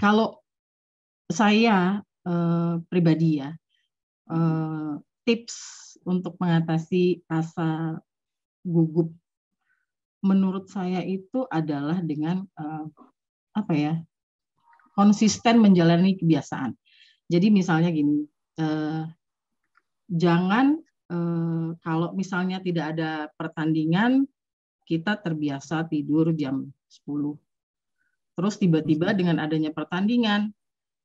Kalau saya pribadi ya, tips untuk mengatasi rasa gugup menurut saya itu adalah dengan konsisten menjalani kebiasaan. Jadi misalnya gini, jangan kalau misalnya tidak ada pertandingan, kita terbiasa tidur jam 10. Terus tiba-tiba dengan adanya pertandingan,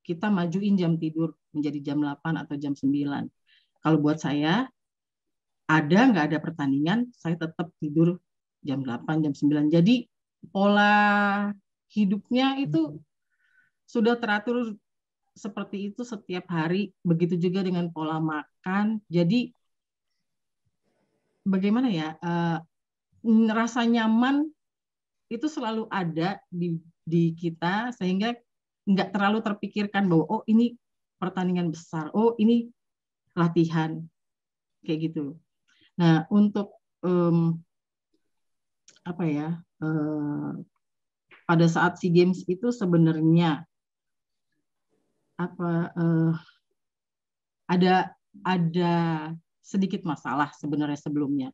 kita majuin jam tidur menjadi jam 8 atau jam 9. Kalau buat saya, nggak ada pertandingan, saya tetap tidur jam 8, jam 9. Jadi pola hidupnya itu sudah teratur seperti itu setiap hari. Begitu juga dengan pola makan. Jadi bagaimana ya, rasa nyaman itu selalu ada di kita, sehingga nggak terlalu terpikirkan bahwa oh ini pertandingan besar, oh ini latihan, kayak gitu. Nah untuk pada saat SEA Games itu sebenarnya ada sedikit masalah sebenarnya sebelumnya.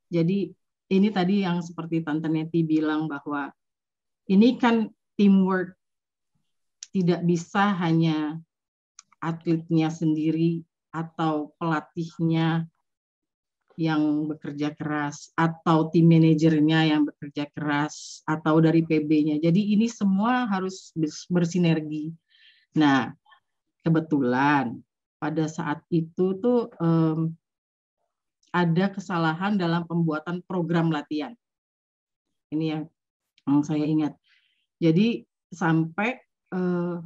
Jadi ini tadi yang seperti Tante Neti bilang bahwa ini kan teamwork, tidak bisa hanya atletnya sendiri atau pelatihnya yang bekerja keras atau tim manajernya yang bekerja keras atau dari PB-nya. Jadi ini semua harus bersinergi. Nah, kebetulan pada saat itu tuh ada kesalahan dalam pembuatan program latihan. Ini yang saya ingat. Jadi sampai 2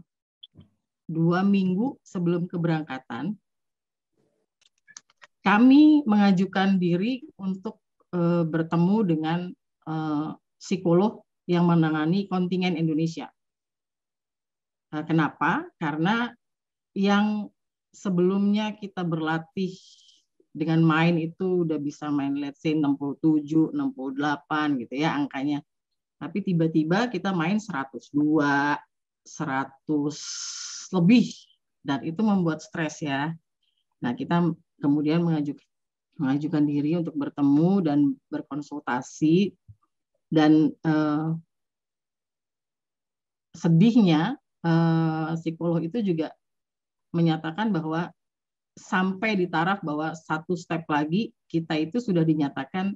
minggu sebelum keberangkatan, kami mengajukan diri untuk bertemu dengan psikolog yang menangani kontingen Indonesia. Kenapa? Karena yang sebelumnya kita berlatih dengan main itu udah bisa main let's say 67, 68 gitu ya angkanya. Tapi tiba-tiba kita main 102, 100 lebih, dan itu membuat stres ya. Nah, kita kemudian mengajukan diri untuk bertemu dan berkonsultasi, dan sedihnya psikolog itu juga menyatakan bahwa sampai di taraf bahwa satu step lagi kita itu sudah dinyatakan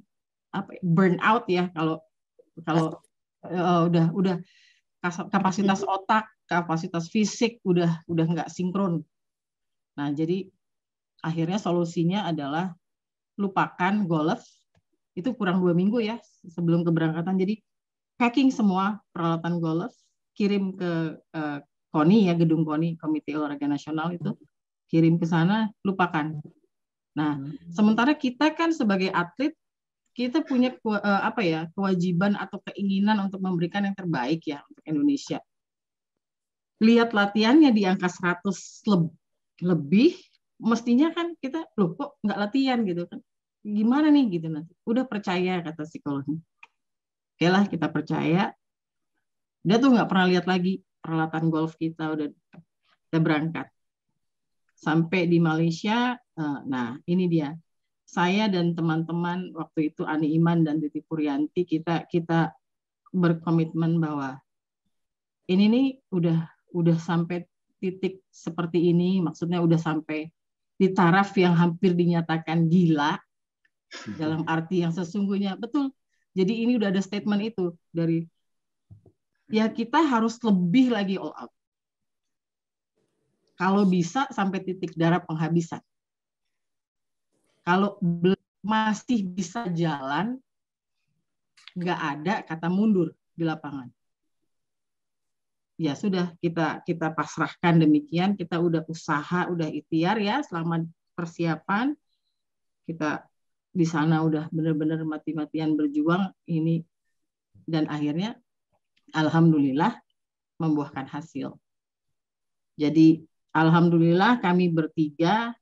burnout ya, kalau udah kapasitas otak, kapasitas fisik udah nggak sinkron. Nah, jadi akhirnya solusinya adalah lupakan golf. Itu kurang 2 minggu ya sebelum keberangkatan. Jadi packing semua peralatan golf, kirim ke KONI ya, gedung KONI, Komite Olahraga Nasional itu, kirim ke sana, lupakan. Nah, sementara kita kan sebagai atlet, kita punya kewajiban atau keinginan untuk memberikan yang terbaik ya untuk Indonesia. Lihat latihannya di angka 100 lebih, mestinya kan kita loh kok nggak latihan gitu kan, gimana nih gitu. Nanti udah percaya kata psikolognya, oke lah kita percaya. Dia tuh nggak pernah lihat lagi peralatan golf kita, udah berangkat sampai di Malaysia. Nah ini dia, saya dan teman-teman waktu itu Ani Iman dan Titi Puryanti, kita berkomitmen bahwa ini nih udah sampai titik seperti ini, maksudnya udah sampai di taraf yang hampir dinyatakan gila dalam arti yang sesungguhnya, betul. Jadi ini udah ada statement itu dari ya, kita harus lebih lagi all out. Kalau bisa sampai titik darah penghabisan. Kalau masih bisa jalan, nggak ada kata mundur di lapangan. Ya sudah, kita pasrahkan demikian. Kita udah usaha, udah ikhtiar ya selama persiapan. Kita di sana udah benar-benar mati-matian berjuang ini, dan akhirnya alhamdulillah membuahkan hasil. Jadi alhamdulillah kami bertiga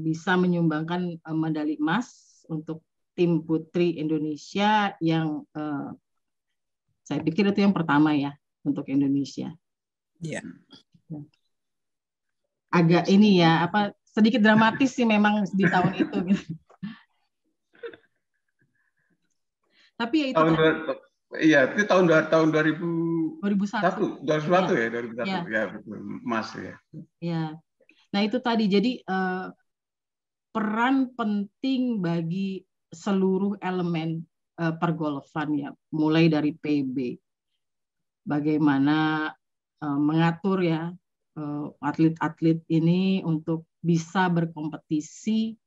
bisa menyumbangkan medali emas untuk tim putri Indonesia yang saya pikir itu yang pertama ya. untuk Indonesia. Iya. Agak ini ya, sedikit dramatis sih memang di tahun itu. Tapi ya itu iya, itu tahun 2001. 2001 ya, 2001 ya, ya, betul. Emas ya. Ya. Nah itu tadi, jadi peran penting bagi seluruh elemen pergolfan ya, mulai dari PB, bagaimana mengatur ya atlet-atlet ini untuk bisa berkompetisi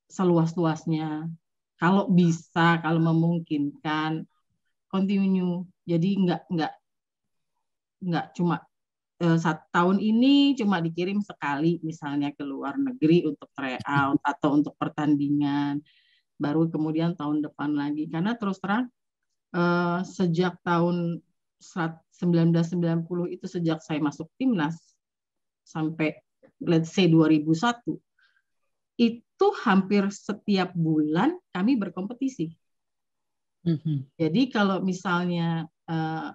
seluas-luasnya, kalau bisa, kalau memungkinkan continue. Jadi nggak cuma tahun ini cuma dikirim sekali misalnya ke luar negeri untuk tryout atau untuk pertandingan, baru kemudian tahun depan lagi. Karena terus terang sejak tahun 1990 itu, sejak saya masuk timnas sampai let's say 2001, itu hampir setiap bulan kami berkompetisi. Jadi kalau misalnya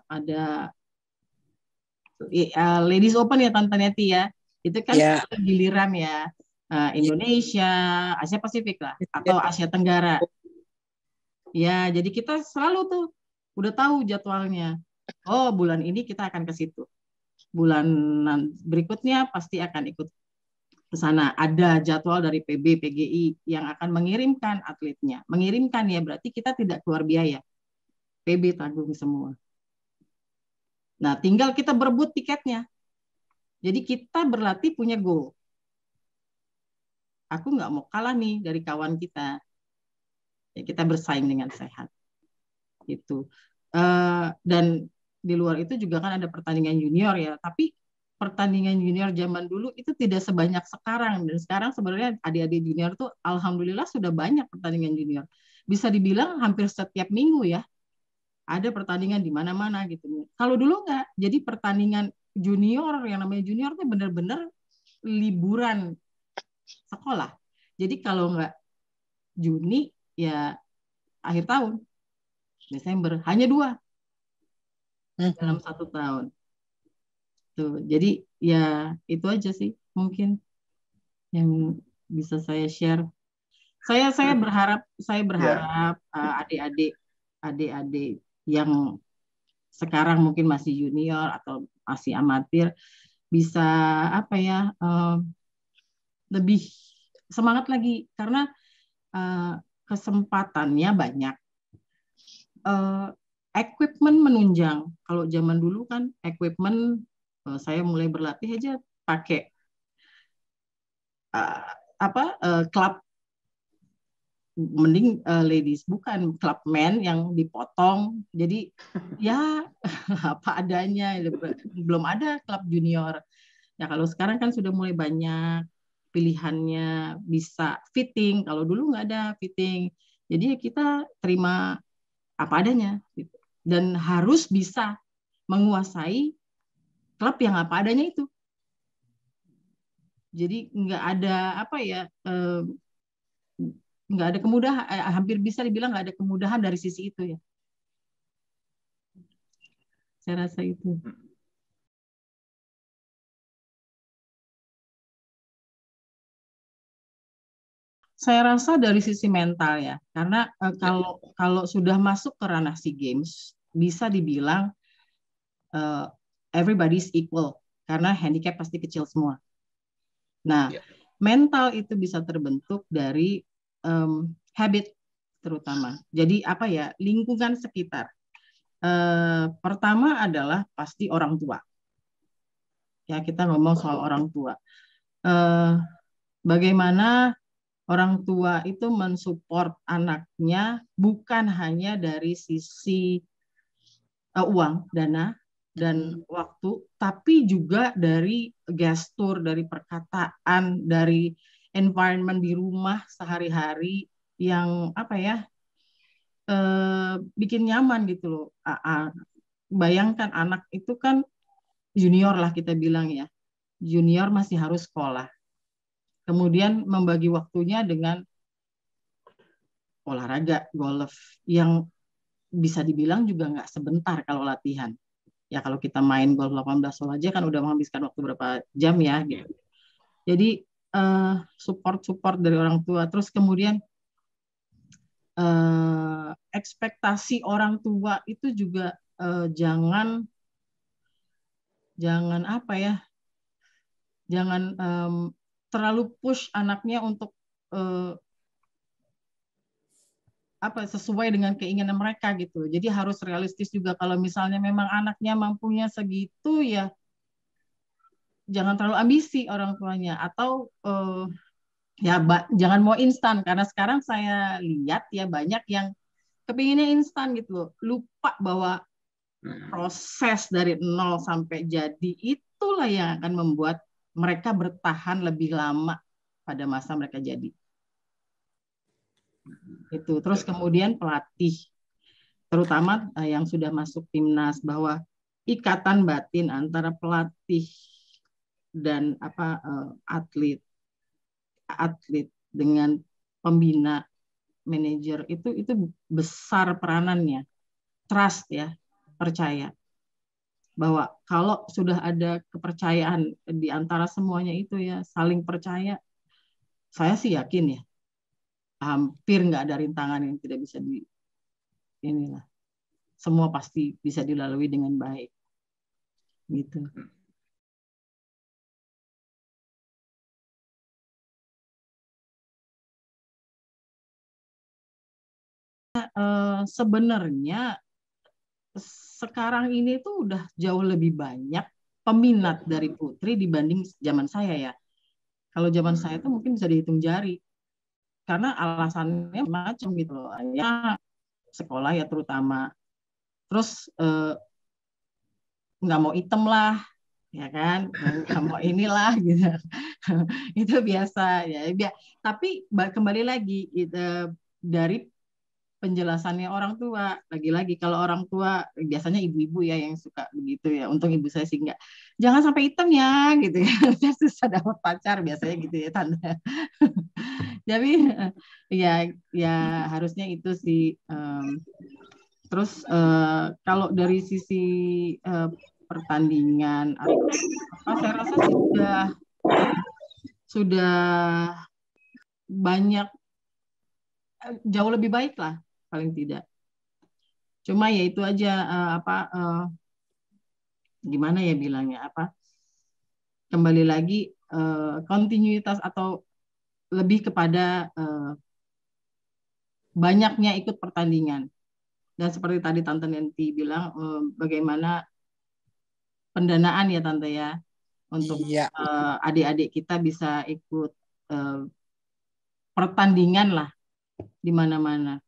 ada Ladies Open ya Tante Neti ya, itu kan giliran ya Indonesia, Asia Pasifik lah, atau Asia Tenggara. Ya, jadi kita selalu tuh udah tahu jadwalnya. Oh, bulan ini kita akan ke situ. Bulan berikutnya pasti akan ikut ke sana. Ada jadwal dari PB, PGI yang akan mengirimkan atletnya. Mengirimkan ya berarti kita tidak keluar biaya. PB tanggung semua. Nah, tinggal kita berebut tiketnya. Jadi kita berlatih punya goal. Aku nggak mau kalah nih dari kawan kita. Ya, kita bersaing dengan sehat. Gitu. Dan di luar itu juga kan ada pertandingan junior ya. Tapi pertandingan junior zaman dulu itu tidak sebanyak sekarang. Dan sekarang sebenarnya adik-adik junior tuh alhamdulillah sudah banyak pertandingan junior. Bisa dibilang hampir setiap minggu ya. Ada pertandingan di mana-mana gitu. Kalau dulu nggak. Jadi pertandingan junior, yang namanya junior itu benar-benar liburan sekolah. Jadi kalau nggak Juni ya akhir tahun, Desember, hanya 2 dalam 1 tahun. Tuh, jadi ya itu aja sih mungkin yang bisa saya share. Saya berharap adik-adik yang sekarang mungkin masih junior atau masih amatir bisa lebih semangat lagi, karena kesempatannya banyak. Equipment menunjang. Kalau zaman dulu kan equipment, saya mulai berlatih aja pakai klub, mending ladies, bukan klub men yang dipotong. Jadi ya apa adanya, belum ada klub junior. Ya kalau sekarang kan sudah mulai banyak pilihannya, bisa fitting. Kalau dulu nggak ada fitting. Jadi ya kita terima apa adanya gitu. Dan harus bisa menguasai klub yang apa adanya itu. Jadi nggak ada nggak ada kemudahan, hampir bisa dibilang nggak ada kemudahan dari sisi itu ya. Saya rasa itu. Saya rasa dari sisi mental ya, karena kalau sudah masuk ke ranah SEA Games, bisa dibilang everybody's equal, karena handicap pasti kecil semua. Nah, mental itu bisa terbentuk dari habit terutama. Jadi lingkungan sekitar. Pertama adalah pasti orang tua. Ya, kita ngomong soal orang tua. Bagaimana orang tua itu mensupport anaknya bukan hanya dari sisi uang, dana, dan waktu, tapi juga dari gestur, dari perkataan, dari environment di rumah sehari-hari yang bikin nyaman gitu loh. Bayangkan anak itu kan junior lah kita bilang ya, junior masih harus sekolah. Kemudian membagi waktunya dengan olahraga golf yang bisa dibilang juga nggak sebentar kalau latihan. Ya kalau kita main golf 18 hole aja kan udah menghabiskan waktu berapa jam ya gitu. Jadi support dari orang tua. Terus kemudian ekspektasi orang tua itu juga jangan apa ya, jangan terlalu push anaknya untuk apa sesuai dengan keinginan mereka gitu. Jadi harus realistis juga, kalau misalnya memang anaknya mampunya segitu ya jangan terlalu ambisi orang tuanya, atau ya jangan mau instan, karena sekarang saya lihat ya banyak yang kepinginnya instan gitu loh. Lupa bahwa proses dari nol sampai jadi itulah yang akan membuat mereka bertahan lebih lama pada masa mereka jadi. Itu. Terus kemudian pelatih, terutama yang sudah masuk timnas, bahwa ikatan batin antara pelatih dan atlet dengan pembina, manajer itu besar peranannya. Trust ya, percaya. Bahwa kalau sudah ada kepercayaan di antara semuanya itu ya, saling percaya, saya sih yakin ya hampir nggak ada rintangan yang tidak bisa inilah, semua pasti bisa dilalui dengan baik gitu. Sebenarnya sekarang ini tuh udah jauh lebih banyak peminat dari putri dibanding zaman saya ya. Kalau zaman saya tuh mungkin bisa dihitung jari, karena alasannya macam gitu loh. Ya sekolah ya terutama, terus nggak mau item lah, ya kan, nggak mau inilah gitu. Itu biasa ya. Tapi kembali lagi dari penjelasannya orang tua, lagi-lagi kalau orang tua biasanya ibu-ibu ya yang suka begitu ya. Untung ibu saya sih enggak. Jangan sampai hitam ya gitu ya. Susah dapat pacar biasanya gitu ya tante. Jadi ya harusnya itu sih. Terus kalau dari sisi pertandingan saya rasa sih sudah banyak, jauh lebih baik lah paling tidak. Cuma ya itu aja gimana ya bilangnya, kembali lagi kontinuitas atau lebih kepada banyaknya ikut pertandingan. Dan seperti tadi Tante Nanti bilang, bagaimana pendanaan ya Tante ya, untuk adik-adik kita bisa ikut pertandingan lah di mana-mana.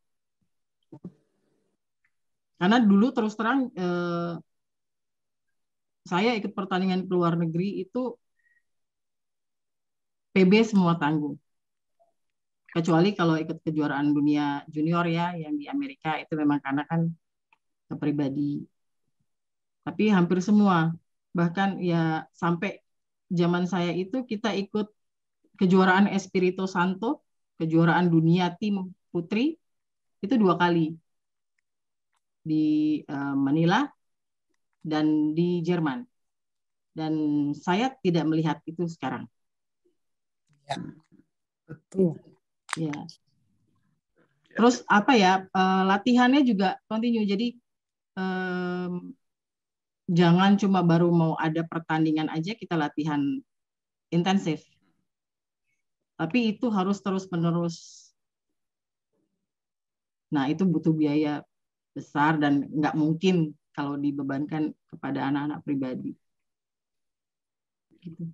Karena dulu terus terang saya ikut pertandingan ke luar negeri itu PB semua tanggung. Kecuali kalau ikut kejuaraan dunia junior ya, yang di Amerika itu memang karena kan pribadi. Tapi hampir semua, bahkan ya sampai zaman saya itu kita ikut kejuaraan Espirito Santo, kejuaraan dunia tim putri, itu 2 kali. Di Manila dan di Jerman. Dan saya tidak melihat itu sekarang. Ya, betul. Ya. Terus latihannya juga continue. Jadi jangan cuma baru mau ada pertandingan aja kita latihan intensif. Tapi itu harus terus-menerus. Nah, itu butuh biaya besar dan nggak mungkin kalau dibebankan kepada anak-anak pribadi. Gitu.